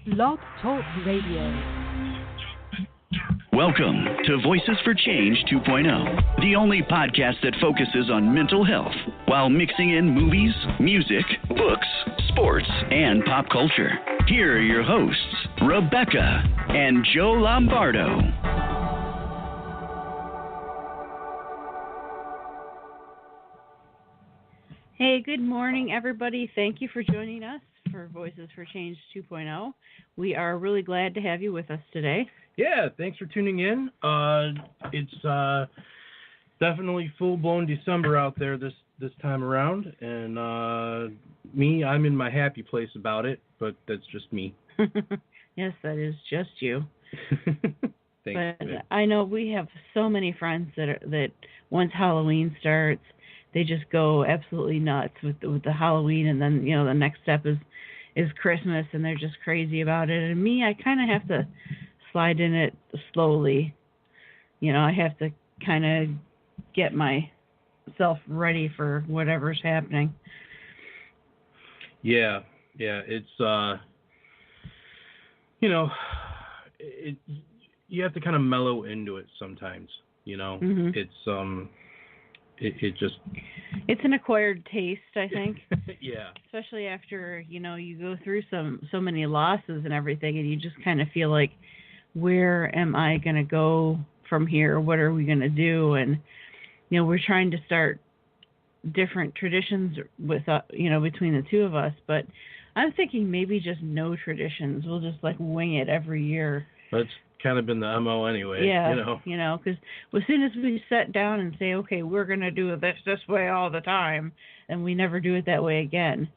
Blog Talk Radio. Welcome to Voices for Change 2.0, the only podcast that focuses on mental health while mixing in movies, music, books, sports, and pop culture. Here are your hosts, Rebecca and Joe Lombardo. Hey, good morning, everybody. Thank you for joining us for Voices for Change 2.0. We are really glad to have you with us today. Yeah, thanks for tuning in. It's definitely full-blown December out there this time around, and I'm in my happy place about it, but that's just me. Yes, that is just you. Thanks. But I know we have so many friends that once Halloween starts, they just go absolutely nuts with the Halloween, and then the next step is Christmas, and they're just crazy about it. And me, I kind of have to slide in it slowly. I have to kind of get myself ready for whatever's happening. Yeah, it's you have to kind of mellow into it sometimes. Mm-hmm. It's an acquired taste, I think. Yeah. Especially after, you go through so many losses and everything, and you just kind of feel like, where am I going to go from here? What are we going to do? And, we're trying to start different traditions with, between the two of us, but I'm thinking maybe just no traditions. We'll just wing it every year. That's kind of been the MO anyway. Yeah, because as soon as we sit down and say, okay, we're going to do this way all the time, and we never do it that way again.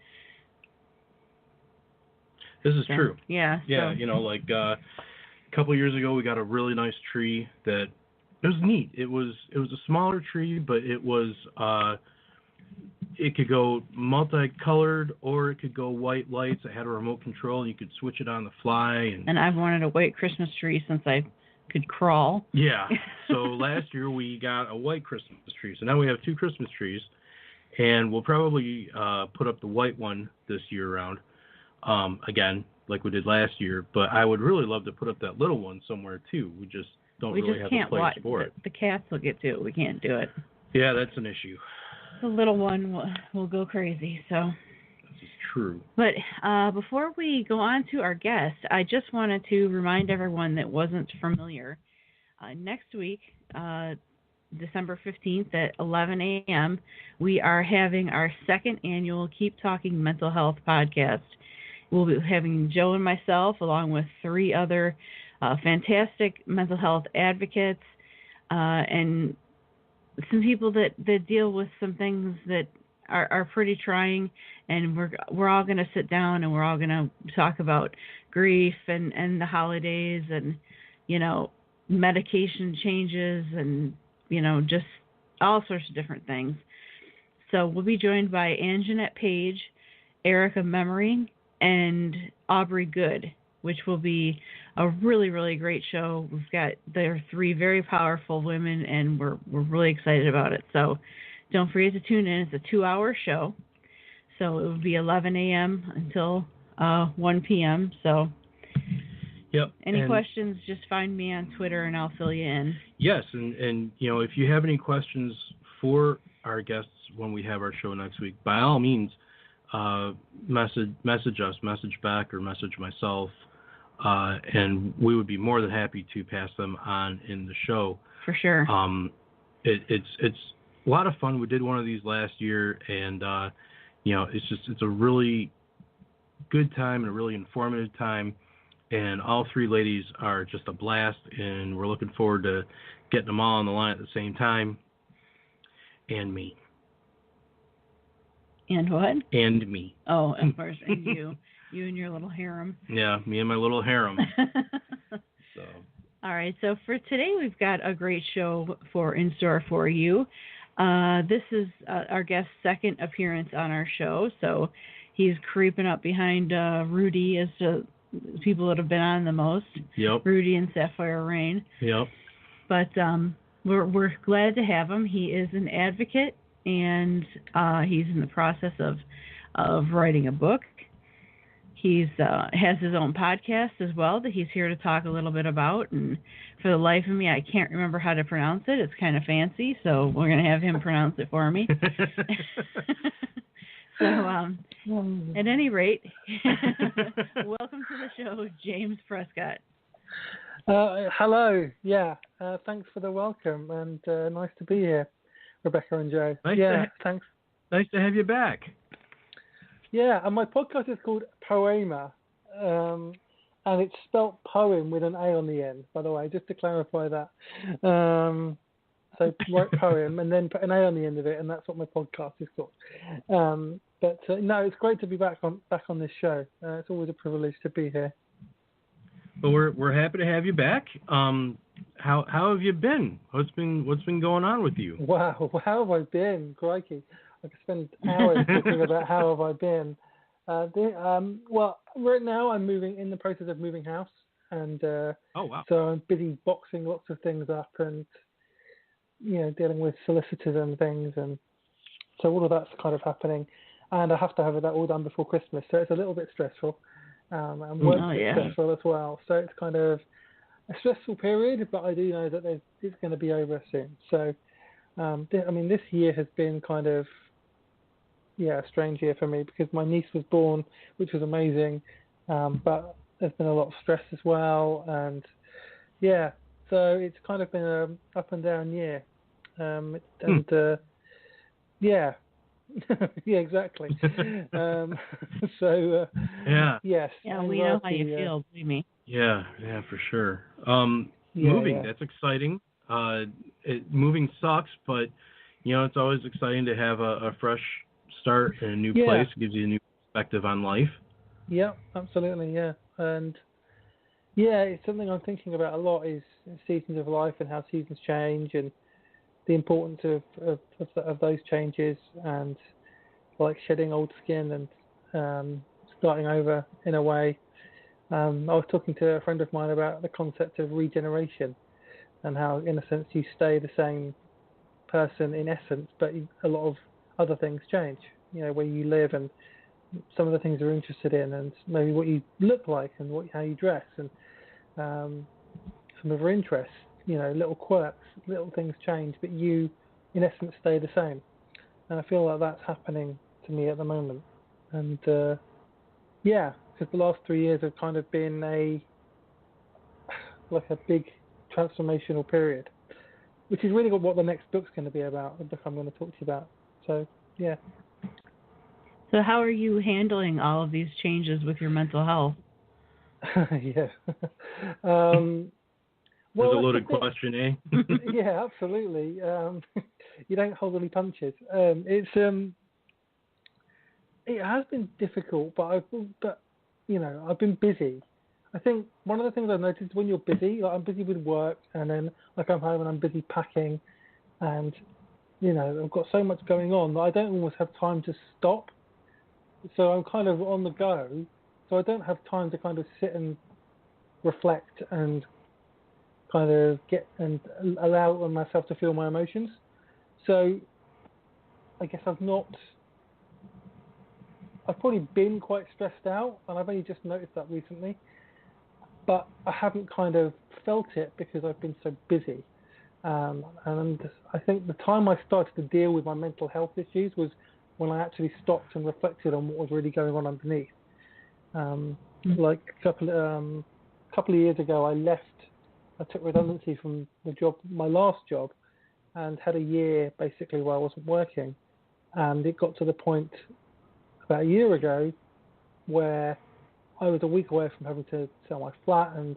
This is true. Yeah. Yeah, a couple of years ago, we got a really nice tree that it was neat. It was a smaller tree, but it was it could go multicolored or it could go white lights. It had a remote control, and you could switch it on the fly. And I've wanted a white Christmas tree since I could crawl. Yeah. So last year we got a white Christmas tree. So now we have two Christmas trees, and we'll probably put up the white one this year around again, like we did last year. But I would really love to put up that little one somewhere too. We just don't really have a place for it. The cats will get to it. We can't do it. Yeah, that's an issue. The little one will go crazy. So. This is true. But before we go on to our guest, I just wanted to remind everyone that wasn't familiar. Next week, December 15th at 11 a.m., we are having our second annual Keep Talking Mental Health podcast. We'll be having Joe and myself, along with three other fantastic mental health advocates and some people that deal with some things that are pretty trying, and we're all going to sit down and we're all going to talk about grief and the holidays and medication changes and just all sorts of different things. So we'll be joined by Anjanette Page, Erica Memory, and Aubrey Good, which will be a really, really great show. There are three very powerful women, and we're really excited about it. So don't forget to tune in. It's a 2-hour show. So it will be 11 a.m. until 1 p.m. So yep. Any questions, just find me on Twitter, and I'll fill you in. Yes, and if you have any questions for our guests when we have our show next week, by all means, message us, message back, or message myself, and we would be more than happy to pass them on in the show. For sure. It's a lot of fun. We did one of these last year, and it's a really good time and a really informative time. And all three ladies are just a blast, and we're looking forward to getting them all on the line at the same time. And me. And what? And me. Oh, of course, and you. You and your little harem. Yeah, me and my little harem. So. All right, so for today we've got a great show in store for you. This is our guest's second appearance on our show, so he's creeping up behind Rudy as to people that have been on the most. Yep. Rudy and Sapphire Rain. Yep. But we're glad to have him. He is an advocate, and he's in the process of writing a book. He's has his own podcast as well that he's here to talk a little bit about. And for the life of me, I can't remember how to pronounce it. It's kind of fancy, so we're going to have him pronounce it for me. So, at any rate, welcome to the show, James Prescott. Hello. Yeah. Thanks for the welcome, and nice to be here, Rebecca and Joe. Thanks. Nice to have you back. Yeah, and my podcast is called Poema, and it's spelt poem with an A on the end, by the way, just to clarify that. So write poem and then put an A on the end of it, and that's what my podcast is called. But no, it's great to be back on this show. It's always a privilege to be here. Well, we're happy to have you back. How have you been? What's been going on with you? Wow, how have I been? Crikey. I could spend hours talking about how have I been. Well, right now I'm in the process of moving house, and oh wow! So I'm busy boxing lots of things up, and dealing with solicitors and things, and so all of that's kind of happening, and I have to have that all done before Christmas, so it's a little bit stressful, and work stressful as well. So it's kind of a stressful period, but I do know that it's going to be over soon. So, this year has been kind of a strange year for me because my niece was born, which was amazing, but there's been a lot of stress as well, and so it's kind of been a up and down year, yeah, exactly. Yes. Yeah, we know how you feel, believe me. Yeah, for sure. Moving, that's exciting. Moving sucks, but it's always exciting to have a fresh start in a new place. It gives you a new perspective on life. Yeah, absolutely. Yeah, and it's something I'm thinking about a lot is seasons of life and how seasons change and the importance of those changes and like shedding old skin and starting over in a way. I was talking to a friend of mine about the concept of regeneration and how, in a sense, you stay the same person in essence, but a lot of other things change, where you live and some of the things you're interested in and maybe what you look like and how you dress and some of your interests, little quirks, little things change, but you, in essence, stay the same. And I feel like that's happening to me at the moment. And, because the last 3 years have kind of been a big transformational period, which is really what the next book's going to be about, the book I'm going to talk to you about. So, yeah. So how are you handling all of these changes with your mental health? Yeah. That's a loaded question, eh? Yeah, absolutely. You don't hold any punches. It has been difficult, but I've been busy. I think one of the things I've noticed when you're busy, like I'm busy with work, and then I come home and I'm busy packing, and I've got so much going on that I don't almost have time to stop. So I'm kind of on the go, so I don't have time to kind of sit and reflect and kind of get and allow myself to feel my emotions. So I guess I've probably been quite stressed out, and I've only just noticed that recently. But I haven't kind of felt it because I've been so busy. And I think the time I started to deal with my mental health issues was when I actually stopped and reflected on what was really going on underneath. Like a couple of years ago, I took redundancy from my last job, and had a year basically where I wasn't working. And it got to the point about a year ago where I was a week away from having to sell my flat and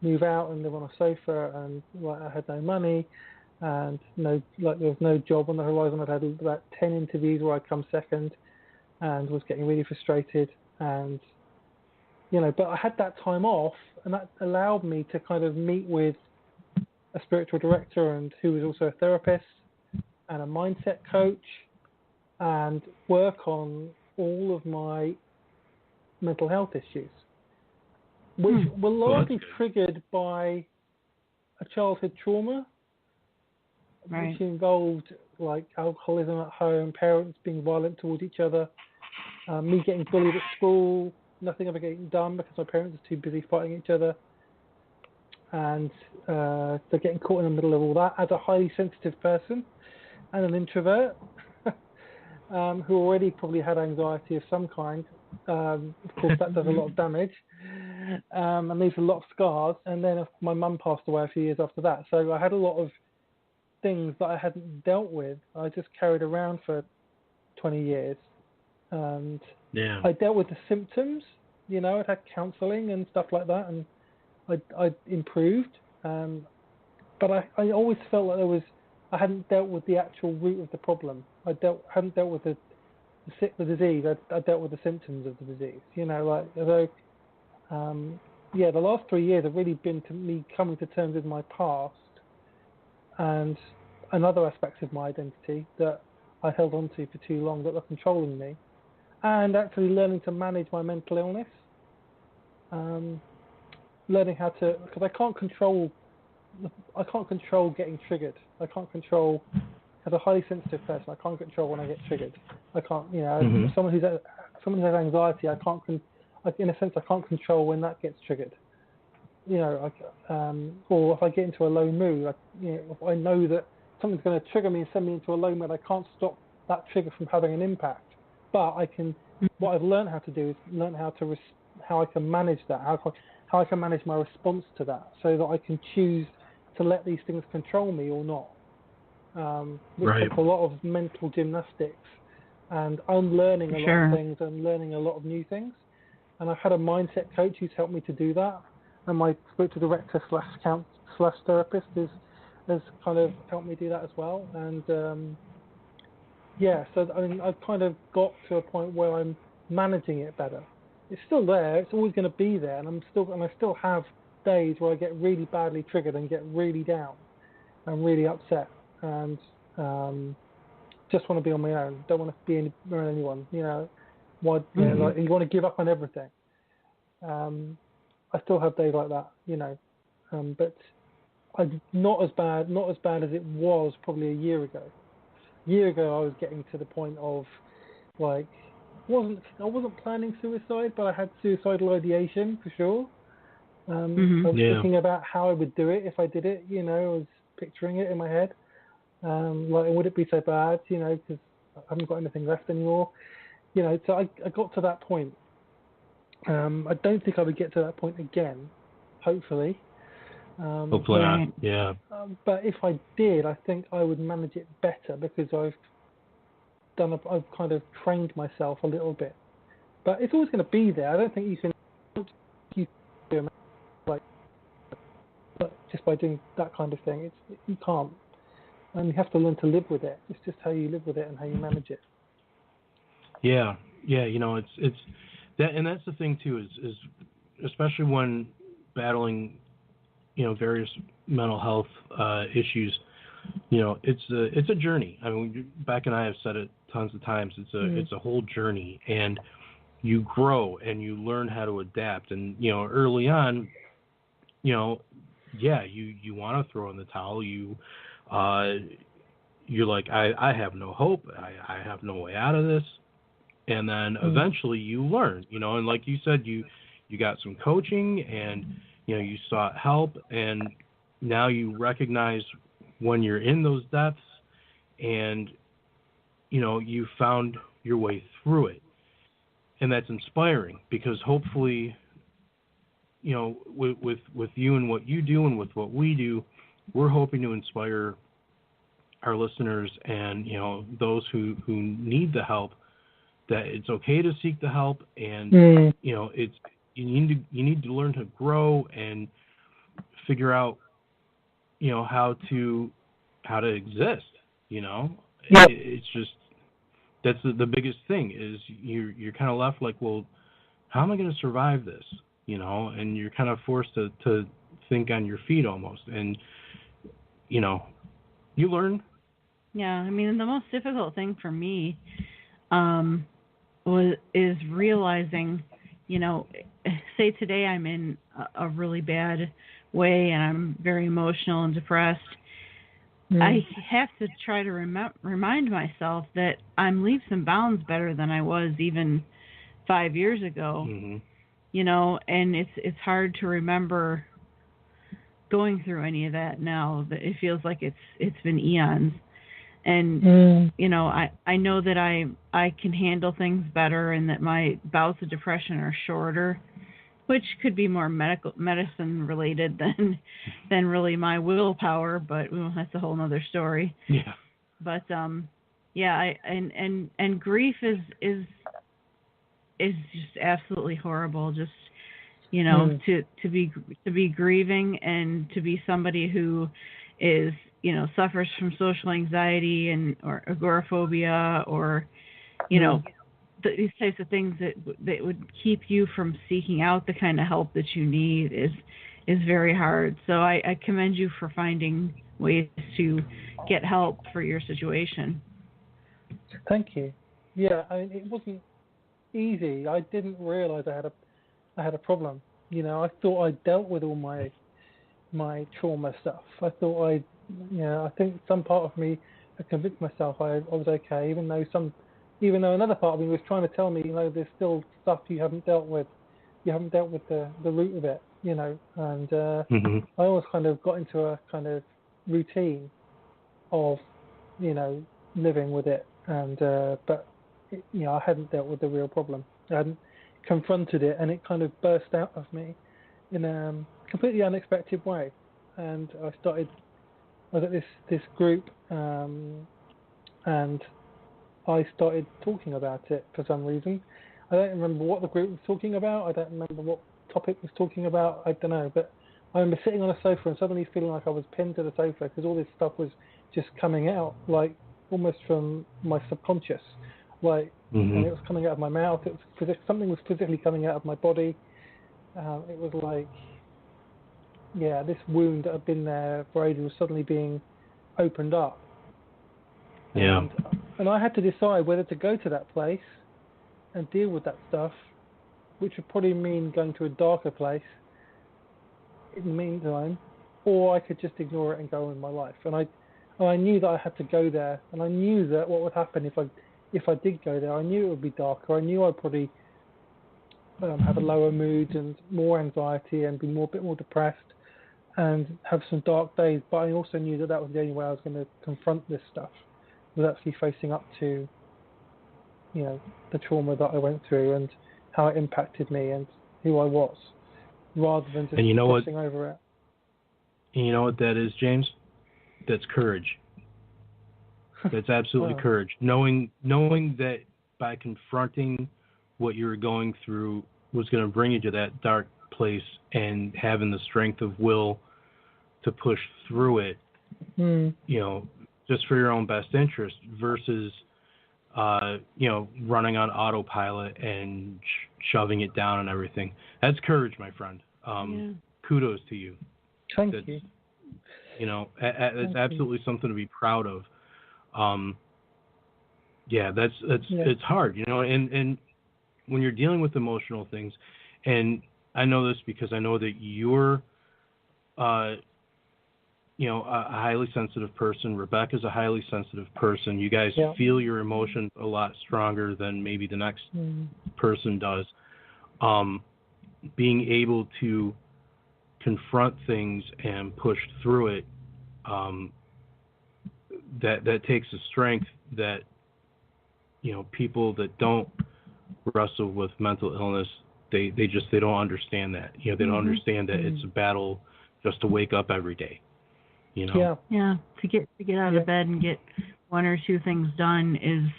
move out and live on a sofa, and I had no money, and there was no job on the horizon. I'd had about 10 interviews where I'd come second, and was getting really frustrated. And but I had that time off, and that allowed me to kind of meet with a spiritual director and who was also a therapist and a mindset coach, and work on all of my mental health issues, which were largely triggered by a childhood trauma, which involved like alcoholism at home, parents being violent towards each other, me getting bullied at school, nothing ever getting done because my parents are too busy fighting each other, and so getting caught in the middle of all that as a highly sensitive person and an introvert who already probably had anxiety of some kind. Of course, that does a lot of damage and leaves a lot of scars. And then my mum passed away a few years after that, so I had a lot of things that I hadn't dealt with. I just carried around for 20 years, and I dealt with the symptoms. I'd had counselling and stuff like that, and I improved. But I always felt like I hadn't dealt with the actual root of the problem. Hadn't dealt with the disease. I dealt with the symptoms of the disease. The last 3 years have really been to me coming to terms with my past and other aspects of my identity that I held on to for too long that were controlling me, and actually learning to manage my mental illness. Learning how to, because I can't control getting triggered. I can't control, as a highly sensitive person, I can't control when I get triggered. I can't, someone who has anxiety, in a sense, I can't control when that gets triggered. Or if I get into a low mood, if I know that something's going to trigger me and send me into a low mood, I can't stop that trigger from having an impact. But I can. What I've learned how to do is learn how I can manage that, how I can manage my response to that, so that I can choose to let these things control me or not. Which takes a lot of mental gymnastics and unlearning a lot of things and learning a lot of new things. And I've had a mindset coach who's helped me to do that. And my spiritual director / therapist has kind of helped me do that as well. And so I've kind of got to a point where I'm managing it better. It's still there. It's always going to be there, and I still have days where I get really badly triggered and get really down and really upset, and just want to be on my own. Don't want to be around anyone. You want to give up on everything. I still have days like that, but I'm not as bad as it was probably a year ago. A year ago, I was getting to the point of I wasn't planning suicide, but I had suicidal ideation for sure. I was thinking about how I would do it if I did it. I was picturing it in my head. Would it be so bad? Because I haven't got anything left anymore. So I got to that point. I don't think I would get to that point again. Hopefully. Hopefully not. Yeah. But if I did, I think I would manage it better because I've kind of trained myself a little bit. But it's always going to be there. I don't think you can just by doing that kind of thing. You can't, and you have to learn to live with it. It's just how you live with it and how you manage it. Yeah. It's that, and that's the thing too. Is especially when battling, various mental health issues. It's a journey. I mean, Beck and I have said it tons of times. It's a whole journey, and you grow and you learn how to adapt. And early on, you want to throw in the towel. You're like, I have no hope. I have no way out of this. And then eventually you learn. And like you said, you got some coaching, and you sought help, and now you recognize when you're in those depths, and you found your way through it, and that's inspiring because hopefully, with you and what you do and with what we do, we're hoping to inspire our listeners and those who need the help, that it's okay to seek the help, and it's you need to learn to grow and figure out how to exist. It's just that's the biggest thing is you're kind of left like, well, how am I going to survive this? And you're kind of forced to think on your feet almost, and you learn. Yeah, I mean, the most difficult thing for me is realizing, say today I'm in a really bad way and I'm very emotional and depressed. I have to try to remind myself that I'm leaps and bounds better than I was even 5 years ago. Mm-hmm. You know, and it's hard to remember going through any of that now. That it feels like it's been eons. And you know, I know that I can handle things better, and that my bouts of depression are shorter, which could be more medicine related than really my willpower, but well, that's a whole other story. Yeah. But yeah, and grief is just absolutely horrible. Just, you know, to be grieving, and to be somebody who is, you know, suffers from social anxiety or agoraphobia, or, you know, these types of things that would keep you from seeking out the kind of help that you need is very hard. So I commend you for finding ways to get help for your situation. Thank you. Yeah, I mean, it wasn't easy. I didn't realize I had a problem. You know, I thought I dealt with all my trauma stuff. I thought I think some part of me had convinced myself I was okay, even though another part of me was trying to tell me, you know, there's still stuff you haven't dealt with. You haven't dealt with the root of it, you know. And I always kind of got into a kind of routine of, you know, living with it. And but you know, I hadn't dealt with the real problem. I hadn't confronted it, and it kind of burst out of me in a completely unexpected way. And I was at this group, and I started talking about it for some reason. I don't remember what the group was talking about. I don't remember what topic was talking about. I don't know. But I remember sitting on a sofa and suddenly feeling like I was pinned to the sofa because all this stuff was just coming out, like almost from my subconscious. Like, and it was coming out of my mouth. It was something was physically coming out of my body. It was like, yeah, this wound that had been there for ages was suddenly being opened up. Yeah. And I had to decide whether to go to that place and deal with that stuff, which would probably mean going to a darker place in the meantime, or I could just ignore it and go on with my life. And I knew that I had to go there, and I knew that what would happen if I did go there, I knew it would be darker. I knew I'd probably have a lower mood and more anxiety and be a bit more depressed and have some dark days. But I also knew that was the only way I was going to confront this stuff, was actually facing up to, you know, the trauma that I went through and how it impacted me and who I was, rather than just stressing over it. And you know what that is, James? That's courage. That's absolutely courage. Knowing that by confronting what you were going through was going to bring you to that dark place, and having the strength of will to push through it, you know, just for your own best interest, versus, you know, running on autopilot and shoving it down and everything. That's courage, my friend. Kudos to you. Thank you. You know, it's absolutely something to be proud of. Yeah, it's hard, you know, and when you're dealing with emotional things, and I know this because I know that you're, you know, a highly sensitive person. Rebecca's a highly sensitive person. You guys feel your emotions a lot stronger than maybe the next person does. Being able to confront things and push through it, that takes a strength that, you know, people that don't wrestle with mental illness, they don't understand that. You know, they don't understand that it's a battle just to wake up every day. You know. Yeah. To get out of bed and get one or two things done is,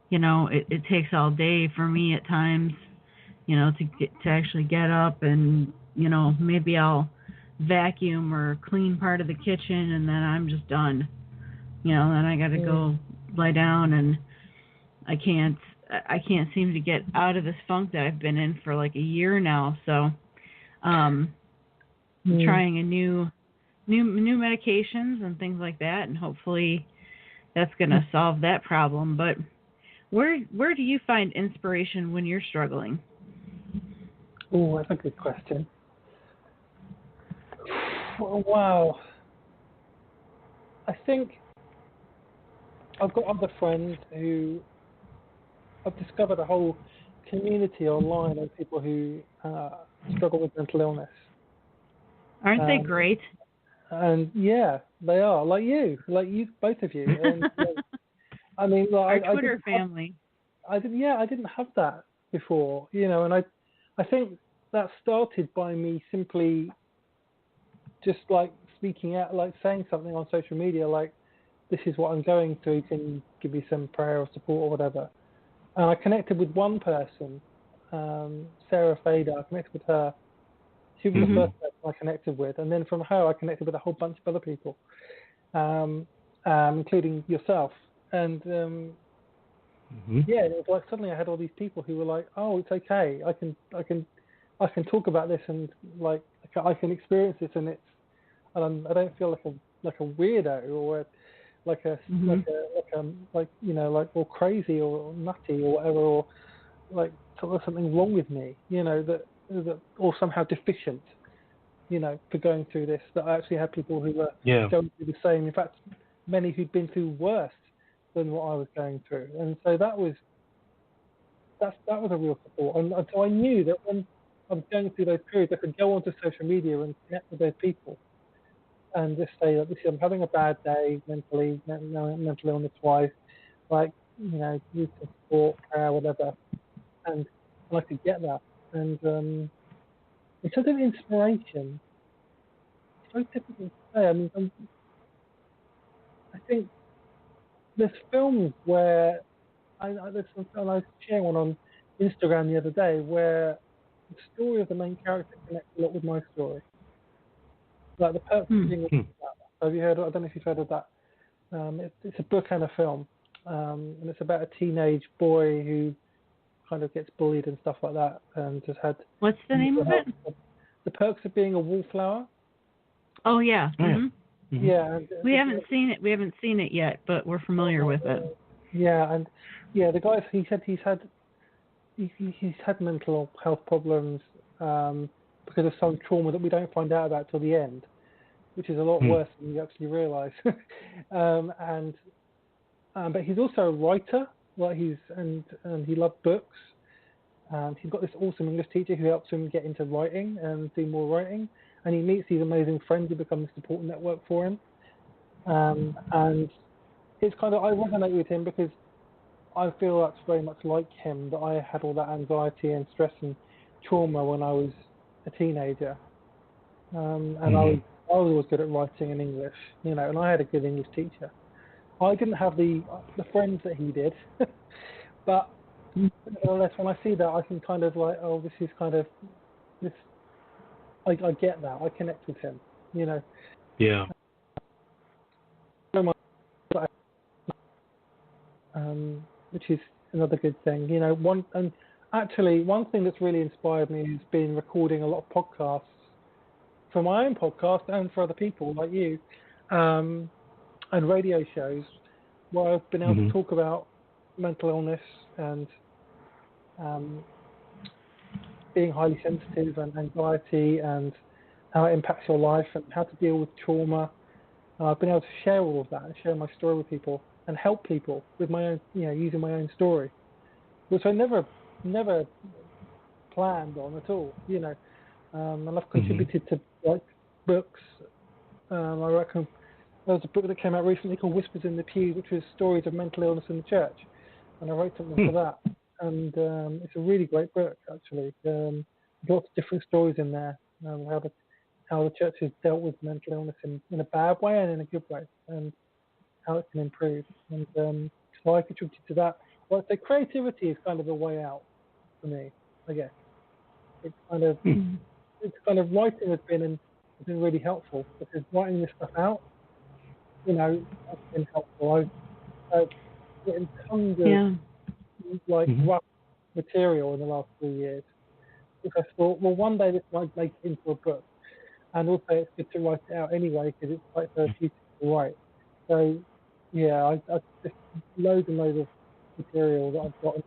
you know, it takes all day for me at times. You know, to actually get up and, you know, maybe I'll vacuum or clean part of the kitchen and then I'm just done. You know, then I got to go lie down, and I can't seem to get out of this funk that I've been in for like a year now. So, I'm trying a new medications and things like that, and hopefully that's going to solve that problem. But where do you find inspiration when you're struggling? Oh, that's a good question. Wow. I think I've got other friends who I've discovered a whole community online of people who struggle with mental illness. Aren't they great? And yeah, they are like you, both of you. And, I mean, like, Our Twitter family. I didn't have that before, and I think that started by me simply just like speaking out, like saying something on social media, like, this is what I'm going through, can you give me some prayer or support or whatever. And I connected with one person, Sarah Fader. I connected with her. She was the first person I connected with, and then from her I connected with a whole bunch of other people, including yourself. And yeah, it was like suddenly I had all these people who were like, "Oh, it's okay. I can talk about this, and like I can experience this, and I don't feel like a weirdo or like or crazy or nutty or whatever, or like there's something wrong with me, that or somehow deficient, for going through this. That I actually had people who were going through the same. In fact, many who'd been through worse than what I was going through, and so that was a real support. And so I knew that when I was going through those periods, I could go onto social media and connect with those people and just say that, listen, I'm having a bad day mentally, mental illness-wise, like, need some support, prayer, whatever, and I could get that. And in terms of inspiration, it's very difficult to say. I mean, I think there's films where I was sharing one on Instagram the other day where the story of the main character connects a lot with my story. Like The Perks of Being a Wallflower. Have you heard? I don't know if you've heard of that. It's a book and a film, and it's about a teenage boy who kind of gets bullied and stuff like that, and just had. What's the name of it? The Perks of Being a Wallflower. Oh yeah. Yeah. And, we haven't seen it. We haven't seen it yet, but we're familiar with it. Yeah, and the guy, he said he's had mental health problems because of some trauma that we don't find out about till the end, which is a lot worse than you actually realise. But he's also a writer. Like and he loved books. He's got this awesome English teacher who helps him get into writing and do more writing. And he meets these amazing friends who become a support network for him. And it's kind of, I resonate with him because I feel that's very much like him, that I had all that anxiety and stress and trauma when I was a teenager. And I was always good at writing and English, and I had a good English teacher. I didn't have the friends that he did, but nevertheless, when I see that, I can kind of like, oh, this is kind of this. I get that. I connect with him, Yeah. Which is another good thing, One thing that's really inspired me has been recording a lot of podcasts for my own podcast and for other people like you, and radio shows where I've been able to talk about mental illness and being highly sensitive and anxiety and how it impacts your life and how to deal with trauma. I've been able to share all of that and share my story with people and help people with my own, using my own story, which I never planned on at all, and I've contributed to like books. I reckon there was a book that came out recently called Whispers in the Pew, which was stories of mental illness in the church, and I wrote something for that. And it's a really great book, actually. Lots of different stories in there, how the church has dealt with mental illness in a bad way and in a good way, and how it can improve. And so I contributed to that. Well, so creativity is kind of a way out for me, I guess. It's kind of writing has been really helpful, because writing this stuff out, has been helpful. I've written tons of rough material in the last 3 years, because I thought, well, one day this might make it into a book, and also it's good to write it out anyway because it's quite therapeutic to write. So I just loads and loads of material that I've got in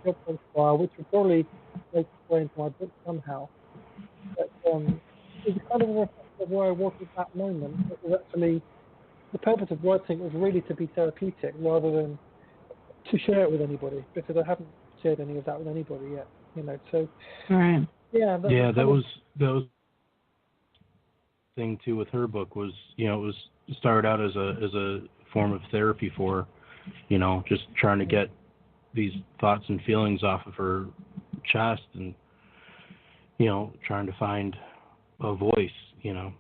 job on file, which will probably make its way into my book somehow. But it's kind of a reflection of where I was at that moment. It was actually, the purpose of writing was really to be therapeutic rather than to share it with anybody, because I haven't shared any of that with anybody yet. So Right. yeah, that was thing too with her book was, it was started out as a form of therapy for her, just trying to get these thoughts and feelings off of her chest and trying to find a voice. Yeah.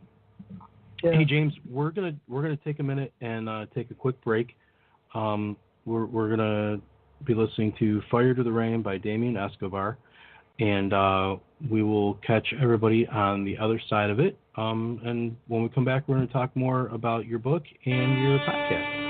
Hey James, we're gonna take a minute and take a quick break. We're gonna be listening to Fire to the Rain by Damien Escobar, and we will catch everybody on the other side of it. And when we come back, we're going to talk more about your book and your podcast.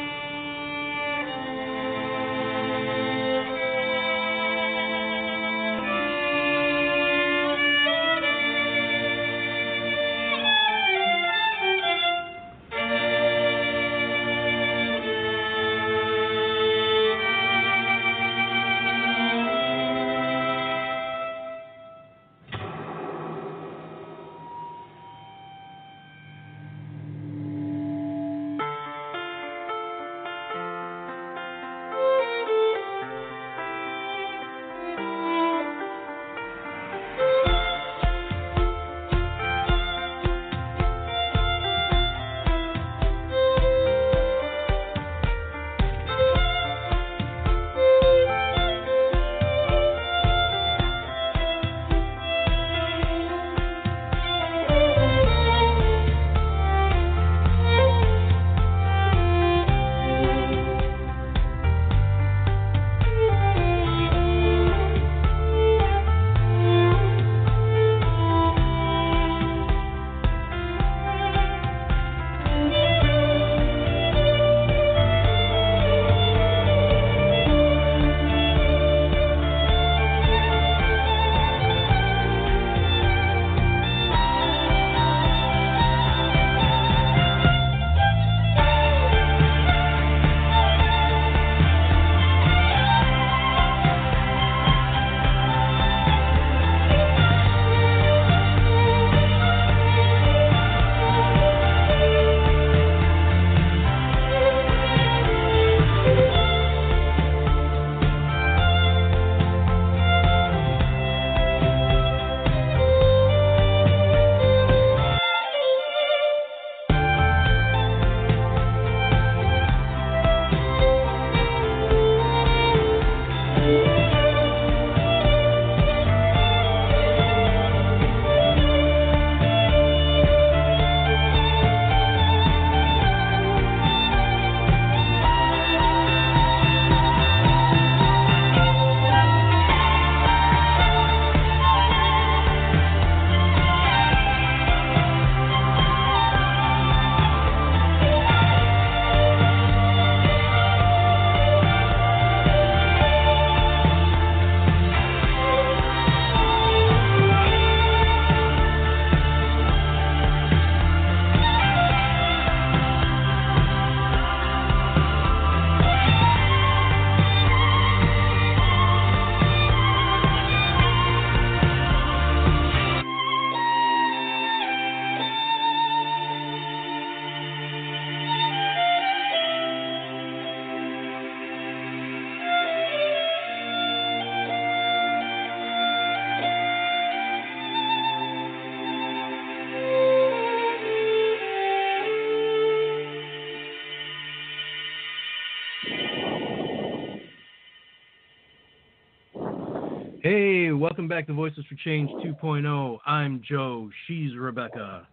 Hey, welcome back to Voices for Change 2.0. I'm Joe. She's Rebecca.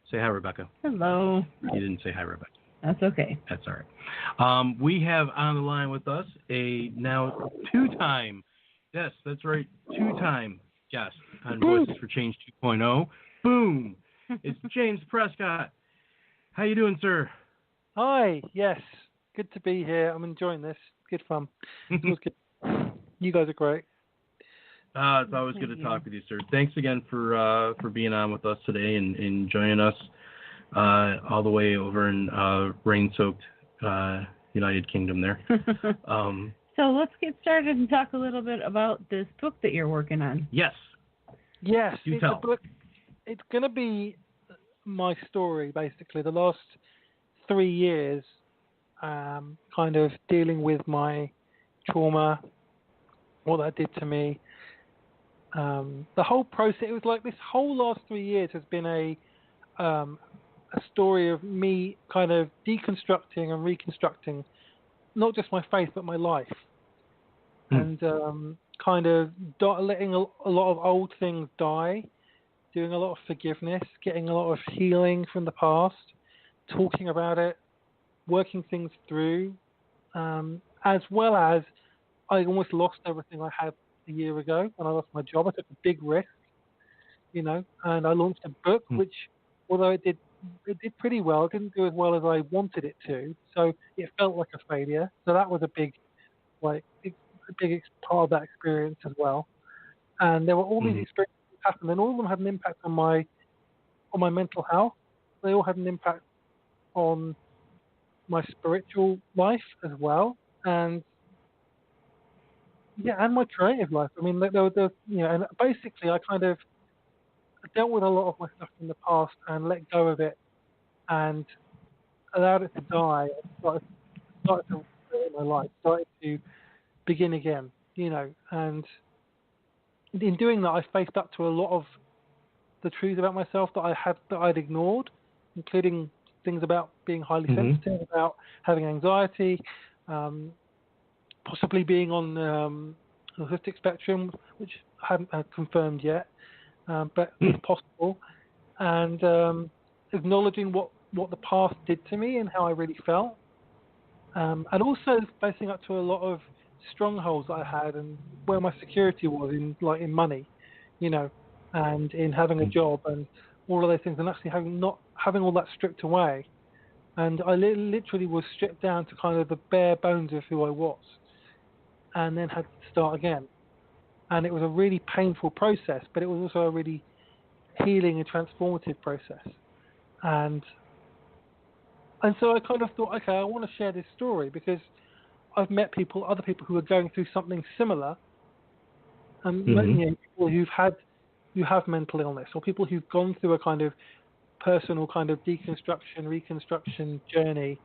Say hi, Rebecca. Hello. You didn't say hi, Rebecca. That's okay. That's all right. We have on the line with us a now two-time, yes, that's right, two-time guest on Voices for Change 2.0. Boom. It's James Prescott. How you doing, sir? Hi. Yes. Good to be here. I'm enjoying this. Good fun. It was good. You guys are great. It's always good to talk with you, sir. Thanks again for being on with us today and joining us all the way over in rain-soaked United Kingdom there. So let's get started and talk a little bit about this book that you're working on. Yes. Yes. Do it's tell. a book. It's going to be my story, basically. The last 3 years, kind of dealing with my trauma what that did to me. The whole process, it was like this whole last 3 years has been a story of me kind of deconstructing and reconstructing not just my faith but my life, and kind of letting a lot of old things die, doing a lot of forgiveness, getting a lot of healing from the past, talking about it, working things through, as well as I almost lost everything I had a year ago when I lost my job. I took a big risk, and I launched a book, which, although it did pretty well, it didn't do as well as I wanted it to. So it felt like a failure. So that was a big part of that experience as well. And there were all these experiences that happened, and all of them had an impact on my mental health. They all had an impact on my spiritual life as well, and my creative life. I mean, and basically I kind of dealt with a lot of my stuff in the past and let go of it and allowed it to die. And started to create my life, started to begin again, and in doing that, I faced up to a lot of the truths about myself that I'd ignored, including things about being highly sensitive, about having anxiety, possibly being on the autistic spectrum, which I haven't confirmed yet, but it's possible, and acknowledging what the past did to me and how I really felt, and also facing up to a lot of strongholds that I had and where my security was in money, and in having a job and all of those things, and actually having all that stripped away. And I literally was stripped down to kind of the bare bones of who I was, and then had to start again. And it was a really painful process, but it was also a really healing and transformative process. And so I kind of thought, okay, I want to share this story because I've met other people who are going through something similar, and people who have mental illness, or people who've gone through a kind of personal kind of deconstruction, reconstruction journey,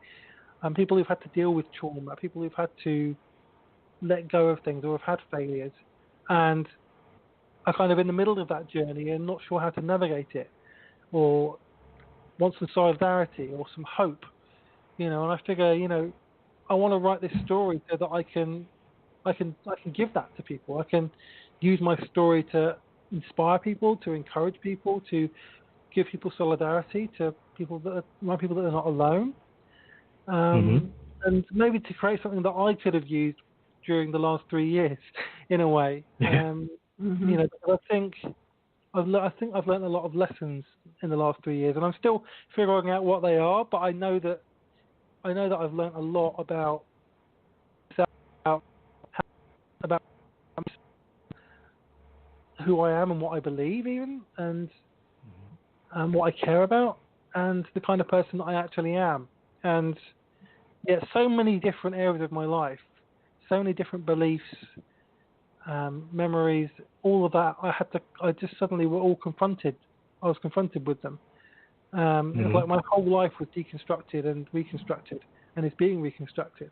and people who've had to deal with trauma, people who've had to let go of things or have had failures, and are kind of in the middle of that journey and not sure how to navigate it, or want some solidarity or some hope, and I figure, I want to write this story so that I can give that to people. I can use my story to inspire people, to encourage people, to give people solidarity, to people that are not alone, and maybe to create something that I could have used during the last 3 years, in a way. Because I think I've learned a lot of lessons in the last 3 years, and I'm still figuring out what they are. But I know that I've learned a lot about who I am and what I believe, even, and what I care about, and the kind of person that I actually am. And so many different areas of my life, so many different beliefs, memories, all of that. I just suddenly were all confronted. I was confronted with them. It was like my whole life was deconstructed and reconstructed, and is being reconstructed.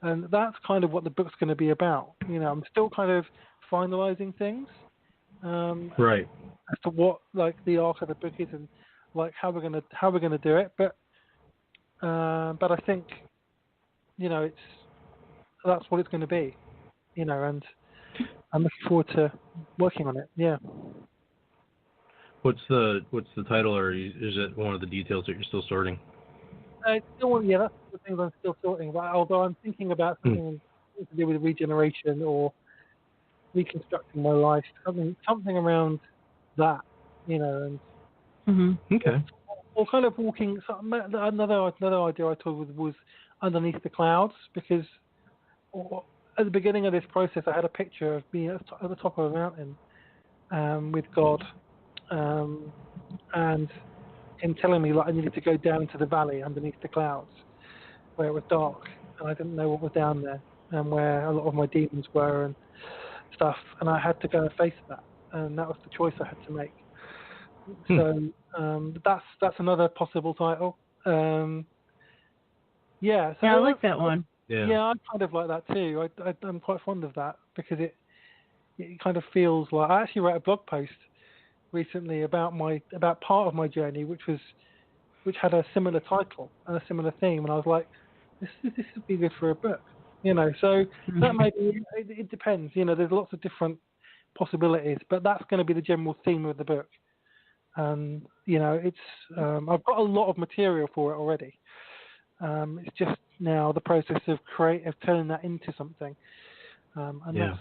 And that's kind of what the book's going to be about. I'm still kind of finalizing things. Right. As to what the arc of the book is and how we're gonna do it, but I think that's what it's going to be, and I'm looking forward to working on it. Yeah. What's the title, or is it one of the details that you're still sorting? That's the things I'm still sorting. But although I'm thinking about something to do with regeneration or reconstructing my life, something around that, and okay, or kind of walking. Another idea I told was underneath the clouds, because at the beginning of this process, I had a picture of me at the top of a mountain with God, and him telling me I needed to go down to the valley underneath the clouds where it was dark, and I didn't know what was down there and where a lot of my demons were and stuff, and I had to go and face that, and that was the choice I had to make. So that's another possible title. I like that one. Yeah, I kind of like that too. I'm quite fond of that because it it kind of feels like I actually wrote a blog post recently about part of my journey, which had a similar title and a similar theme, and I was like, this would be good for a book, So that maybe it depends, There's lots of different possibilities, but that's going to be the general theme of the book. And it's I've got a lot of material for it already. It's just now the process of turning that into something. That's,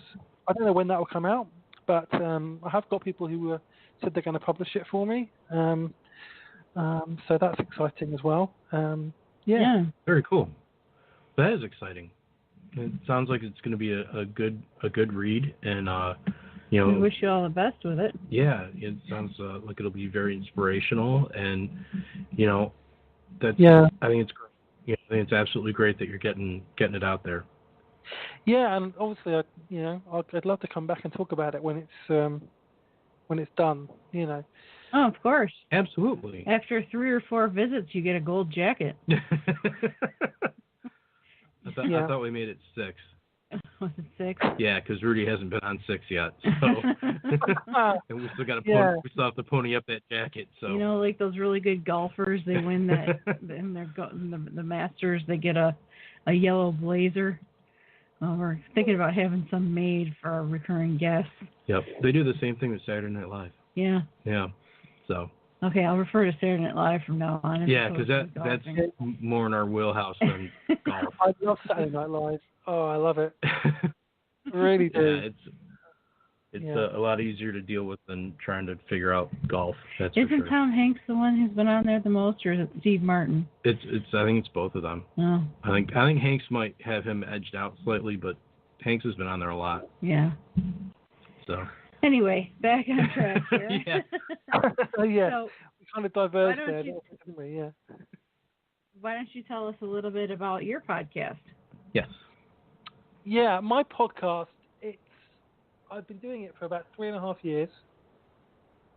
I don't know when that will come out, but I have got people who said they're going to publish it for me. So that's exciting as well. Yeah. Very cool. That is exciting. It sounds like it's going to be a good read, and we wish you all the best with it. Yeah, it sounds like it'll be very inspirational, and that's. Yeah. I think it's great. I think it's absolutely great that you're getting it out there. Yeah, and obviously, I'd love to come back and talk about it when it's done. Oh, of course. Absolutely. After 3 or 4 visits, you get a gold jacket. I thought we made it 6. Was it 6? Yeah, because Rudy hasn't been on 6 yet, so and we still got to we still have to pony up that jacket. So like those really good golfers, they win that in the Masters. They get a yellow blazer. Well, we're thinking about having some made for our recurring guests. Yep, they do the same thing with Saturday Night Live. Yeah. Yeah. So. Okay, I'll refer to Saturday Night Live from now on. Yeah, because that's more in our wheelhouse than golf. I love Saturday Night Live. Oh, I love it. Really do. Yeah, a lot easier to deal with than trying to figure out golf. That's Isn't for sure. Tom Hanks the one who's been on there the most, or is it Steve Martin? I think it's both of them. Oh. I think Hanks might have him edged out slightly, but Hanks has been on there a lot. Yeah. So. Anyway, back on track here. Yeah. So, we kind of diverged there, didn't we? Yeah. Why don't you tell us a little bit about your podcast? Yes. Yeah, my podcast, I've been doing it for about 3.5 years.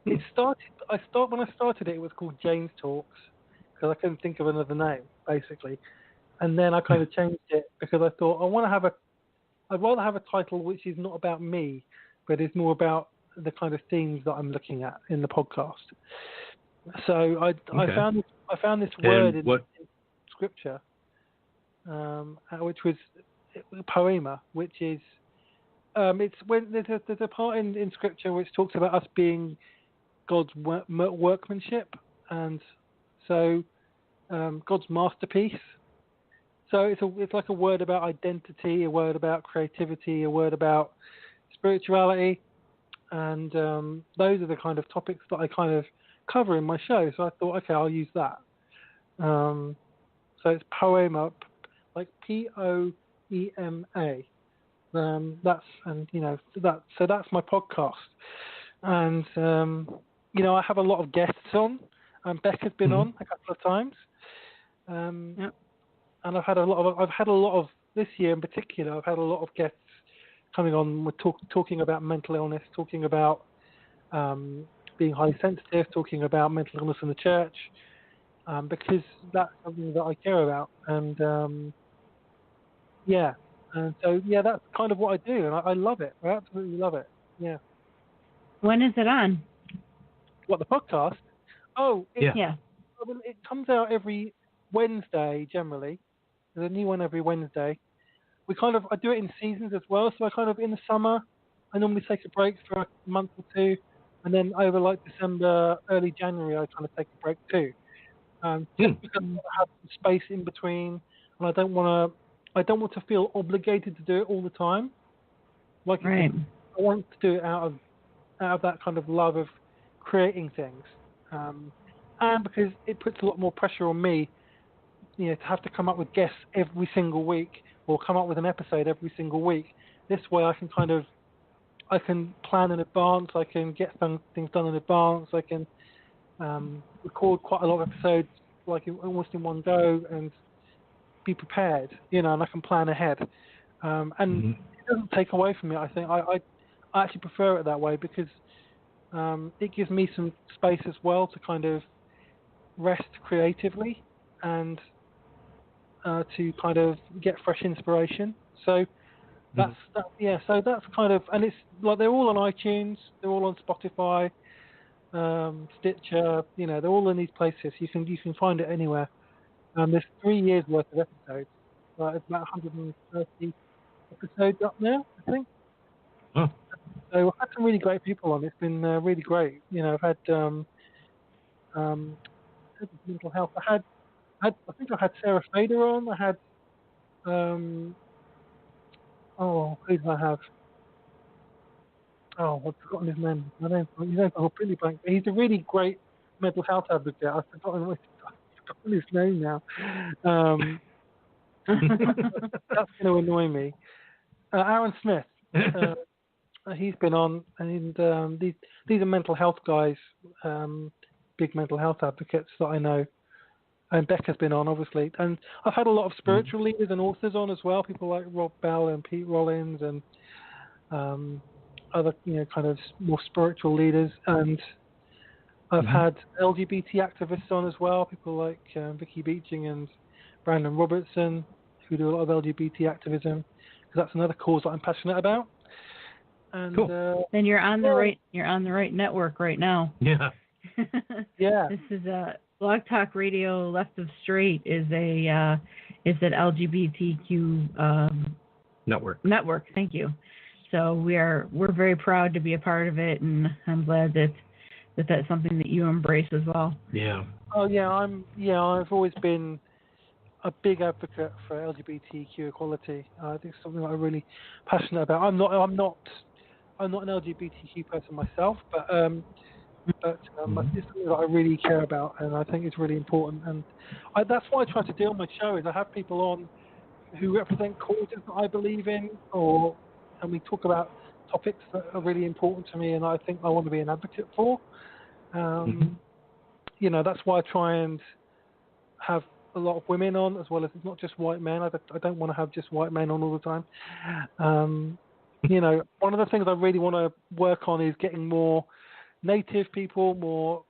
When I started it was called James Talks, because I couldn't think of another name, basically. And then I kind of changed it because I thought I'd rather have a title which is not about me, but is more about the kind of themes that I'm looking at in the podcast. So I found this word in scripture, which was poema, which is it's when there's a part in scripture which talks about us being God's workmanship, and so God's masterpiece. So it's like a word about identity, a word about creativity, a word about spirituality, and those are the kind of topics that I kind of cover in my show. So I thought, okay, I'll use that. So it's poema, like Poema. That's my podcast, and I have a lot of guests on. Becca's been on a couple of times, and I've had a lot of this year in particular. I've had a lot of guests coming on with talking about mental illness, talking about being highly sensitive, talking about mental illness in the church, because that's something that I care about, and so that's kind of what I do, and I love it. I absolutely love it. Yeah. When is it on? What, the podcast? Oh, yeah. It comes out every Wednesday generally. There's a new one every Wednesday. I do it in seasons as well. So I kind of, in the summer, I normally take a break for a month or two, and then over like December, early January, I kind of take a break too. Just because I have some space in between, and I don't want to feel obligated to do it all the time. Right. I want to do it out of that kind of love of creating things, and because it puts a lot more pressure on me, to have to come up with guests every single week or come up with an episode every single week. This way, I can plan in advance. I can get things done in advance. I can record quite a lot of episodes almost in one go and be prepared, and I can plan ahead. And it doesn't take away from it. I think I actually prefer it that way because it gives me some space as well to kind of rest creatively and to kind of get fresh inspiration. So Yeah, so that's kind of, and it's like they're all on iTunes, they're all on Spotify, Stitcher. They're all in these places. You can find it anywhere. There's 3 years worth of episodes. It's about 130 episodes up now, I think. Oh. So I've had some really great people on. It's been really great. I've had mental health. I think I had Sarah Fader on. I had who did I have? Oh, I've forgotten his name. His name's completely blank. He's a really great mental health advocate. I've forgotten his name now. That's going to annoy me. Aaron Smith. He's been on, and these are mental health guys, big mental health advocates that I know. And Becca's been on, obviously. And I've had a lot of spiritual leaders and authors on as well, people like Rob Bell and Pete Rollins and other, kind of more spiritual leaders. And I've had LGBT activists on as well, people like Vicky Beeching and Brandon Robertson, who do a lot of LGBT activism, because that's another cause that I'm passionate about. And cool. Then you're on the right network right now. Yeah. Yeah. This is Blog Talk Radio Left of Straight is an LGBTQ network. Thank you. So we're very proud to be a part of it, and I'm glad that that's something that you embrace as well. Yeah. Oh yeah, I've always been a big advocate for LGBTQ equality. I think it's something that I'm really passionate about. I'm not an LGBTQ person myself, but it's something that I really care about, and I think it's really important. And that's what I try to do on my show is I have people on who represent causes that I believe in, and we talk about topics that are really important to me, and I think I want to be an advocate for. That's why I try and have a lot of women on, as well as it's not just white men. I don't want to have just white men on all the time. One of the things I really want to work on is getting more Native people, more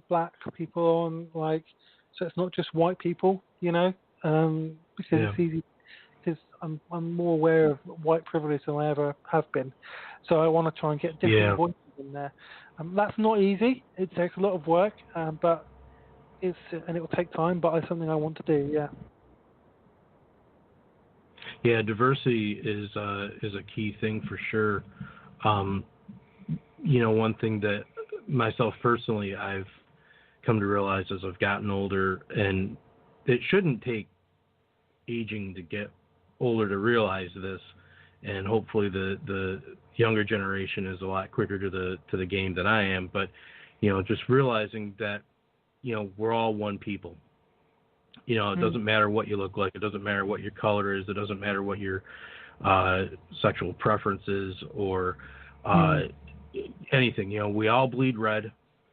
black people on, so it's not just white people, because it's easy. Because I'm more aware of white privilege than I ever have been, so I want to try and get different voices in there. That's not easy. It takes a lot of work, but it will take time. But it's something I want to do. Yeah. Yeah, diversity is a key thing for sure. One thing that myself personally I've come to realize as I've gotten older, and it shouldn't take aging to get older to realize this, and hopefully the younger generation is a lot quicker to the game than I am, but just realizing that we're all one people. It doesn't matter what you look like, it doesn't matter what your color is, it doesn't matter what your sexual preference is or anything. We all bleed red,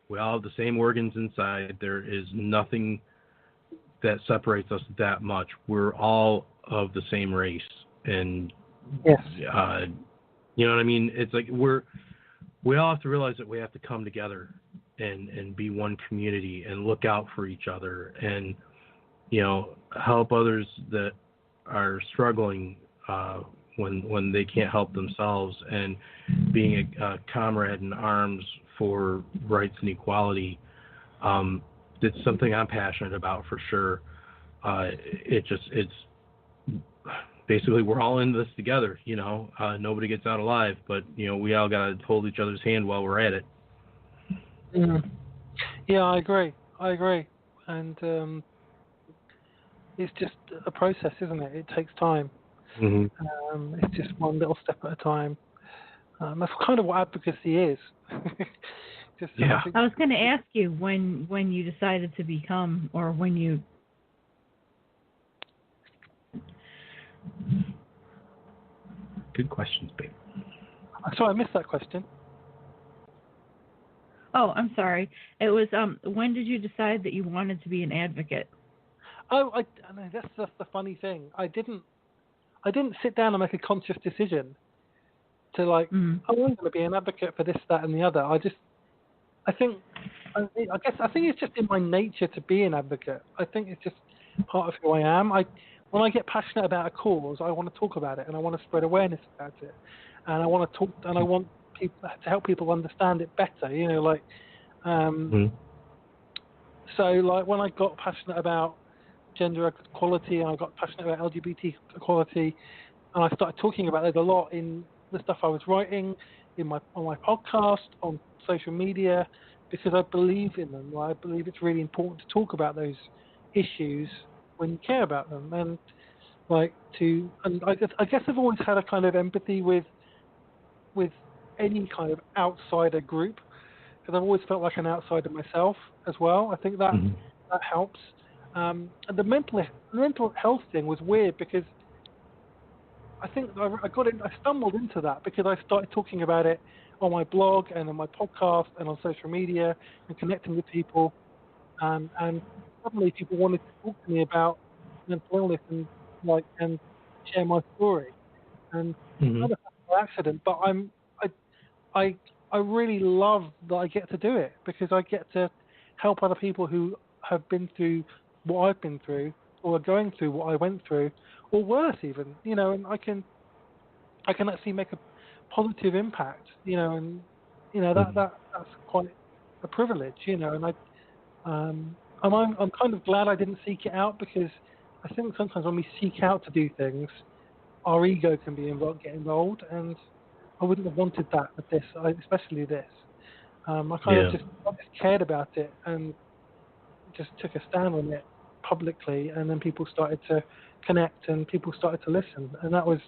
we all have the same organs inside. There is nothing that separates us that much. We're all of the same race, and yes. You know what I mean? It's like we all have to realize that we have to come together and be one community and look out for each other and help others that are struggling when they can't help themselves, and being a comrade in arms for rights and equality. It's something I'm passionate about for sure. It's basically we're all in this together. Nobody gets out alive, but we all got to hold each other's hand while we're at it. Yeah, I agree, and it's just a process, isn't it? It takes time. It's just one little step at a time. That's kind of what advocacy is. I was going to ask you when you decided to become, or when you. Good questions, babe. Sorry, I missed that question. Oh, I'm sorry. It was when did you decide that you wanted to be an advocate? Oh, I know, that's the funny thing. I didn't sit down and make a conscious decision to I'm going to be an advocate for this, that, and the other. I think it's just in my nature to be an advocate. I think it's just part of who I am. when I get passionate about a cause, I want to talk about it and I want to spread awareness about it, and I want to talk and I want people to help people understand it better. You know, like so like when I got passionate about gender equality and I got passionate about LGBT equality, and I started talking about it a lot in the stuff I was writing, on my podcast, on social media, because I believe in them. I believe it's really important to talk about those issues when you care about them, and I guess I've always had a kind of empathy with any kind of outsider group, because I've always felt like an outsider myself as well. I think that helps. And the mental health thing was weird because I think I stumbled into that because I started talking about it on my blog and on my podcast and on social media and connecting with people, and suddenly people wanted to talk to me about mental illness and share my story, and kind of by accident. But I really love that I get to do it because I get to help other people who have been through what I've been through or are going through what I went through, or worse even, you know, and I can actually make a positive impact, you know, and you know that's quite a privilege, you know, and I'm kind of glad I didn't seek it out, because I think sometimes when we seek out to do things, our ego can get involved, and I wouldn't have wanted that with this, especially this. I kind of just cared about it and just took a stand on it publicly, and then people started to connect and people started to listen, and that was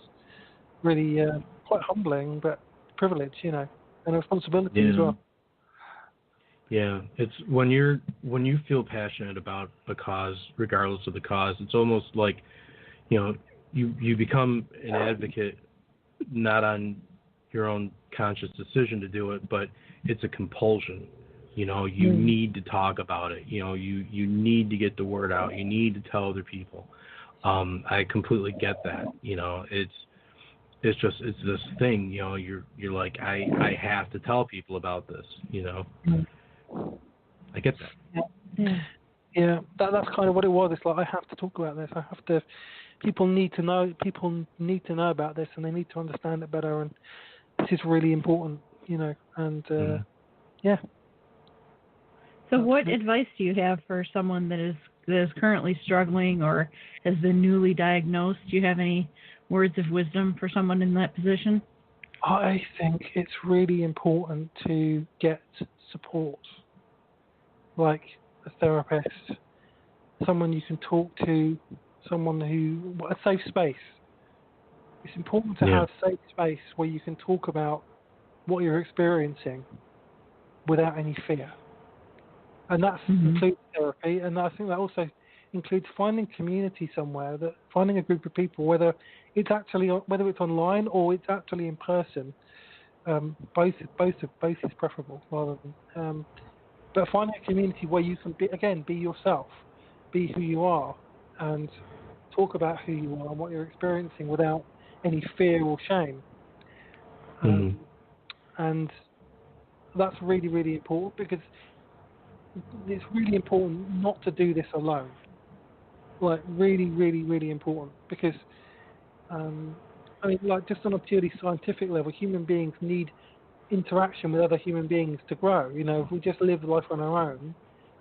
really quite humbling, but privilege, you know, and a responsibility as well. Yeah, it's when you feel passionate about a cause, regardless of the cause, it's almost like, you know, you become an advocate not on your own conscious decision to do it, but it's a compulsion. You know, you need to talk about it. You know, you need to get the word out. You need to tell other people. I completely get that. You know, it's this thing. You know, you're like, I have to tell people about this. You know, I get that. Yeah, that's kind of what it was. It's like, I have to talk about this. I have to. People need to know about this, and they need to understand it better. And this is really important, you know. And yeah. So, what advice do you have for someone that is currently struggling or has been newly diagnosed? Do you have any words of wisdom for someone in that position? I think it's really important to get support, like a therapist, someone you can talk to, a safe space. It's important to have a safe space where you can talk about what you're experiencing without any fear. And that includes therapy, and I think that also includes finding community somewhere, finding a group of people, whether it's online or it's actually in person. Both is preferable, rather than. But finding a community where you can be yourself, be who you are, and talk about who you are and what you're experiencing without any fear or shame. And that's really, really important, because it's really important not to do this alone. Like, really, really, really important, because like, just on a purely scientific level, human beings need interaction with other human beings to grow. You know, if we just live life on our own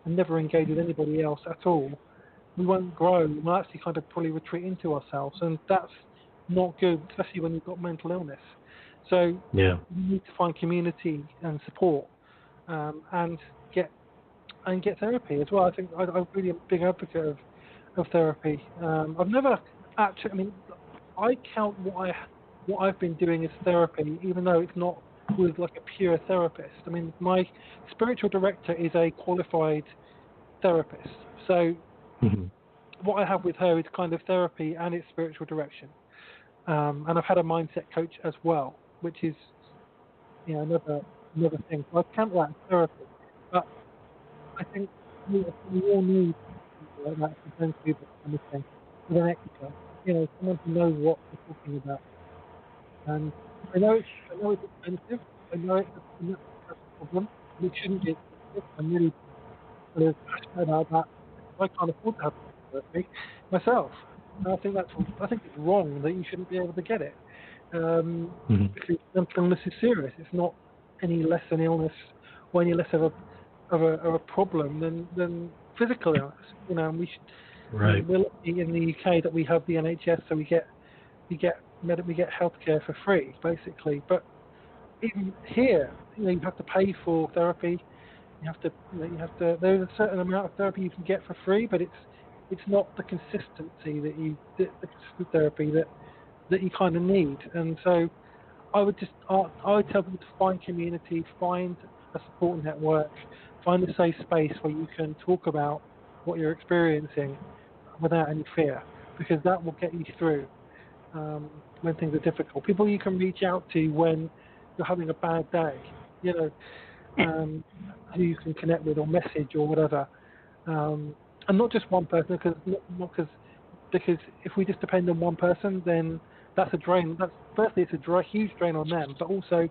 and never engage with anybody else at all, we won't grow. We'll actually kind of probably retreat into ourselves, and that's not good, especially when you've got mental illness. So you need to find community and support, and get therapy as well. I think I'm really a big advocate of therapy. I've never actually. I mean, I count what I've been doing as therapy, even though it's not with like a pure therapist. I mean, my spiritual director is a qualified therapist, so what I have with her is kind of therapy and it's spiritual direction. And I've had a mindset coach as well, which is, you know, another thing. So I count that as therapy, but I think we all need people like that to go through this kind of thing with an expert. You know, someone who knows what they're talking about. And I know it's expensive. I know it's a problem. It shouldn't be expensive. I'm really sort of passionate about that. I can't afford to have therapy myself. And I think it's wrong that you shouldn't be able to get it. Because mental illness is serious. It's not any less an illness or any less of a problem than physical illness. And we should. Right. We're lucky in the UK that we have the NHS, so we get healthcare for free, basically. But even here, you have to pay for therapy. You have to. There's a certain amount of therapy you can get for free, but it's not the consistency the consistent therapy that you kind of need. And so, I would tell people to find community, find a support network, find a safe space where you can talk about what you're experiencing without any fear, because that will get you through when things are difficult. People you can reach out to when you're having a bad day, who you can connect with or message or whatever, and not just one person, because if we just depend on one person, then that's a drain. It's a huge drain on them, but also,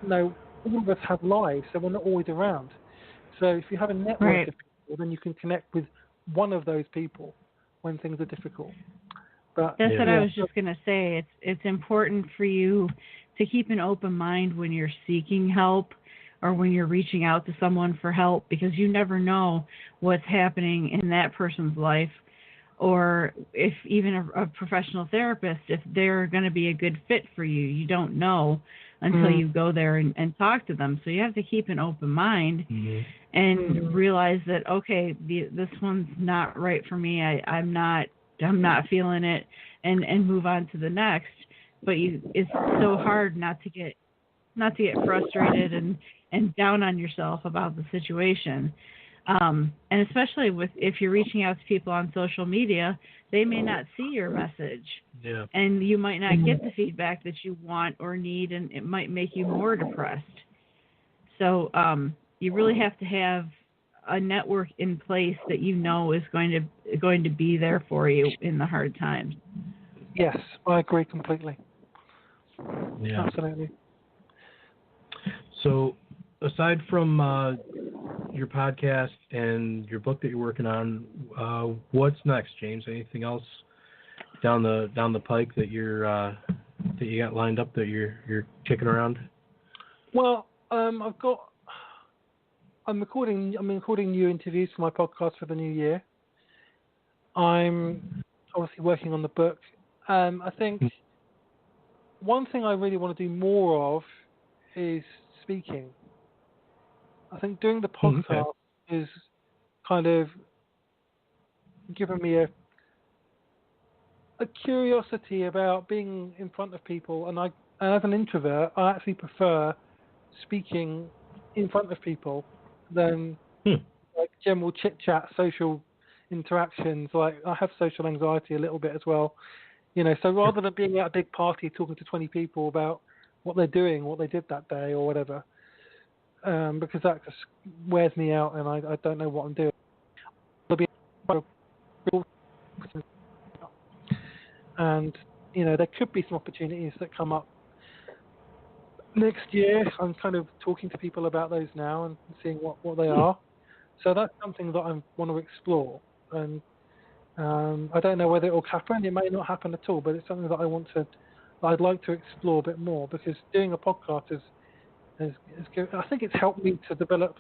all of us have lives, so we're not always around. So if you have a network of people, then you can connect with one of those people when things are difficult. But that's what I was just going to say. It's important for you to keep an open mind when you're seeking help or when you're reaching out to someone for help, because you never know what's happening in that person's life, or if even a professional therapist, if they're going to be a good fit for you. You don't know until you go there and talk to them. So you have to keep an open mind and realize that, okay, this one's not right for me. I'm not feeling it, and move on to the next. But it's so hard not to get frustrated and down on yourself about the situation. And especially if you're reaching out to people on social media, they may not see your message. Yeah. And you might not get the feedback that you want or need, and it might make you more depressed. So you really have to have a network in place that is going to be there for you in the hard times. Yes, I agree completely. Yeah. Absolutely. So, aside from your podcast and your book that you're working on, what's next, James? Anything else down the pike that you got lined up that you're kicking around? Well, I'm recording new interviews for my podcast for the new year. I'm obviously working on the book. I think one thing I really want to do more of is speaking. I think doing the podcast is kind of given me a curiosity about being in front of people, and as an introvert, I actually prefer speaking in front of people than like general chit chat, social interactions. Like, I have social anxiety a little bit as well, So rather than being at a big party talking to 20 people about what they're doing, what they did that day, or whatever, because that just wears me out, and I don't know what I'm doing. And there could be some opportunities that come up next year. I'm kind of talking to people about those now and seeing what they are. So that's something that I want to explore, and I don't know whether it will happen. It may not happen at all, but it's something that I'd like to explore a bit more, because doing a podcast is good. I think it's helped me to develop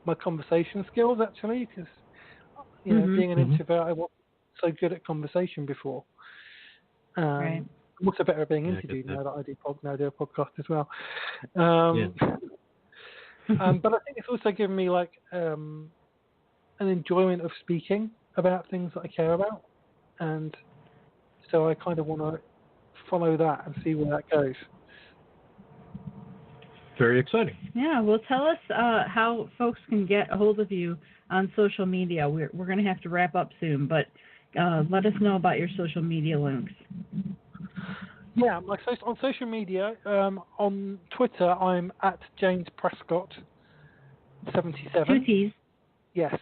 my conversation skills, actually, because being an introvert, I wasn't so good at conversation before. Right. I'm also better at being interviewed now that I do a podcast as well. But I think it's also given me an enjoyment of speaking about things that I care about, and so I kind of want to follow that and see where that goes. Very exciting. Yeah, well, tell us how folks can get a hold of you on social media. We're going to have to wrap up soon, but let us know about your social media links. Yeah, on social media, on Twitter, I'm at James Prescott 77. 2 T's. Yes,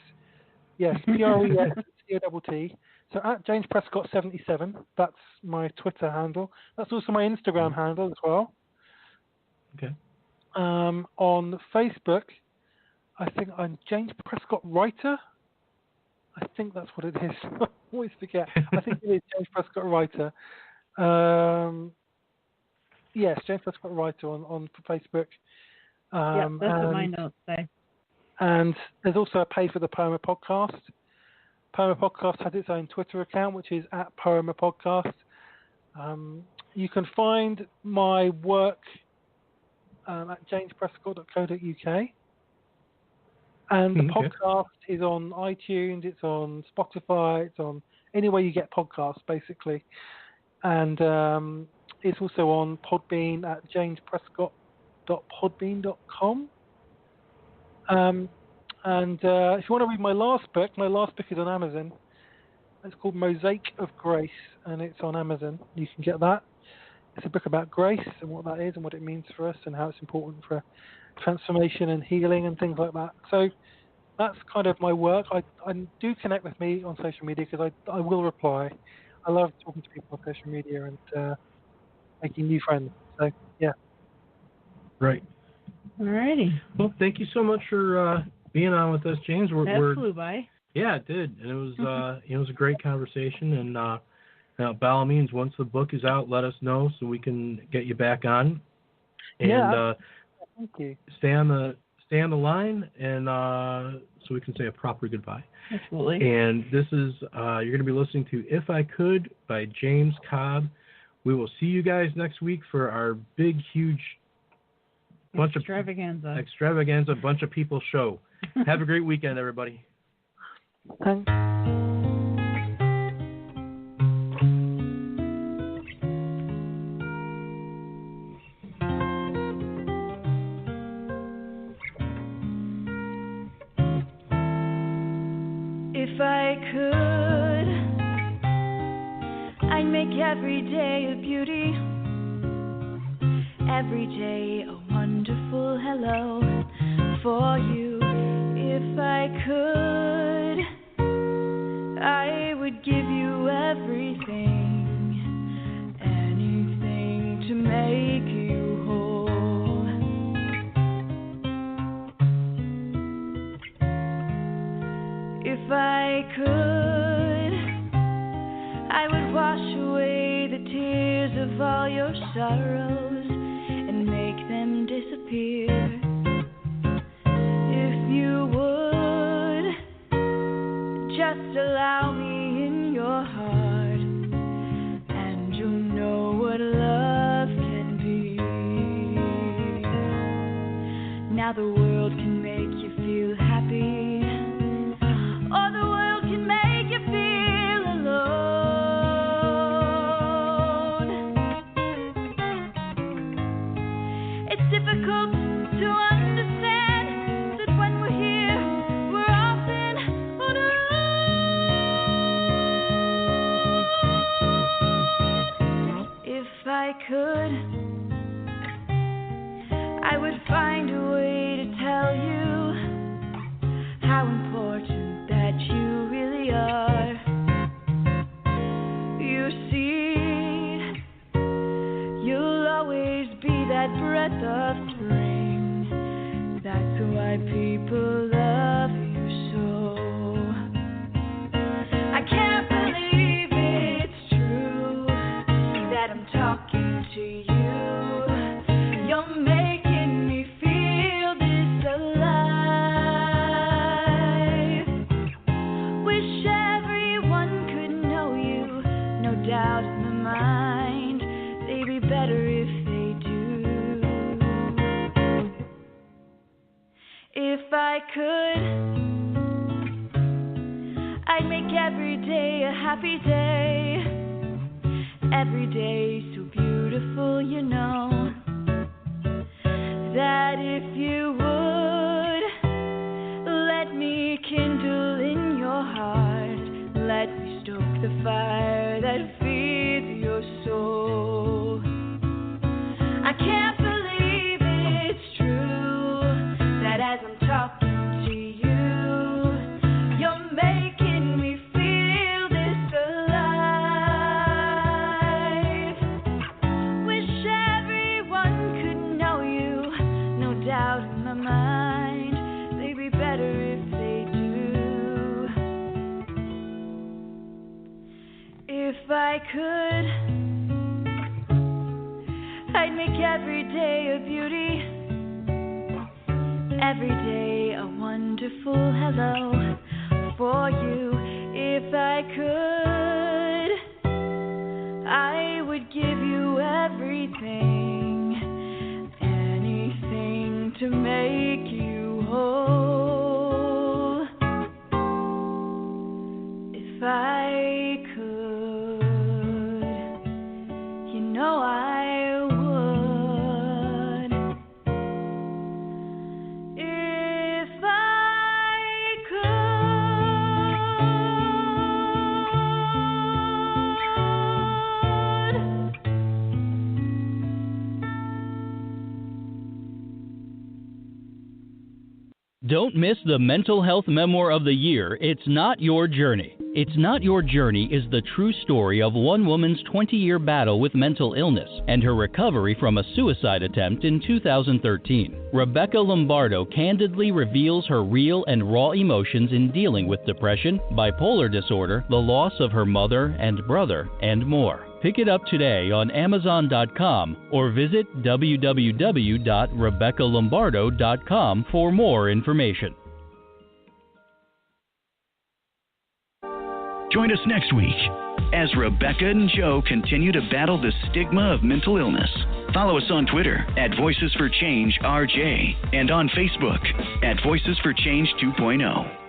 PRESCOTT. So at James Prescott 77. That's my Twitter handle. That's also my Instagram handle as well. Okay. On Facebook, I think I'm James Prescott Writer. I think that's what it is. I always forget. I think it is James Prescott Writer. Yes, James Prescott Writer on Facebook. Yeah, that's what my notes say. And there's also a page for the Poema Podcast. Poema Podcast has its own Twitter account, which is @Poema Podcast. You can find my work at jamesprescott.co.uk. And the podcast is on iTunes, it's on Spotify, it's on anywhere you get podcasts, basically. And it's also on Podbean at jamesprescott.podbean.com. And if you want to read my last book is on Amazon. It's called Mosaic of Grace, and it's on Amazon. You can get that. It's a book about grace and what that is and what it means for us and how it's important for transformation and healing and things like that. So that's kind of my work. I do connect with me on social media because I will reply. I love talking to people on social media and making new friends. So, yeah. Right. Alrighty. Well, thank you so much for being on with us, James. That flew by. Yeah, it did, and it was it was a great conversation. And by all means, once the book is out, let us know so we can get you back on. And thank you. Stay on the line, and so we can say a proper goodbye. Absolutely. And this is you're going to be listening to "If I Could" by James Cobb. We will see you guys next week for our big, huge extravaganza, bunch of people show. Have a great weekend, everybody. Thanks. If I could, I'd make every day a beauty, every day a wonderful hello for you. If I could, I would give you everything, anything to make you whole. If I could, I would wash away the tears of all your sorrows and make them disappear. If you would just allow me in your heart, and you'll know what love can be. Now the world can make you feel happy, or the world can make you feel alone. It's difficult to understand that when we're here, we're often alone. If I could, I would find a way to tell you how important that you really are. You see, you'll always be that breath of spring. That's why people love you so. I can't believe it's true that I'm talking to you. You're making me feel this alive. Wish everyone could know you, no doubt in my mind. They'd be better if they do. If I could, I'd make every day a happy day, every day so beautiful, you know, that if you would let me kindle in your heart, let me stoke the fire that feeds your soul. I can't believe it's true that as I'm talking to you, you're making me feel this alive. Wish everyone could know you, no doubt in my mind. They'd be better if they do. I could, I'd make every day a beauty, every day a wonderful hello for you. If I could, I would give you everything, anything to make you whole. If I could, you know I would. If I could. Don't miss the Mental Health Memoir of the Year, It's Not Your Journey. It's Not Your Journey is the true story of one woman's 20-year battle with mental illness and her recovery from a suicide attempt in 2013. Rebecca Lombardo candidly reveals her real and raw emotions in dealing with depression, bipolar disorder, the loss of her mother and brother, and more. Pick it up today on Amazon.com or visit www.RebeccaLombardo.com for more information. Join us next week as Rebecca and Joe continue to battle the stigma of mental illness. Follow us on Twitter at Voices for Change RJ and on Facebook at Voices for Change 2.0.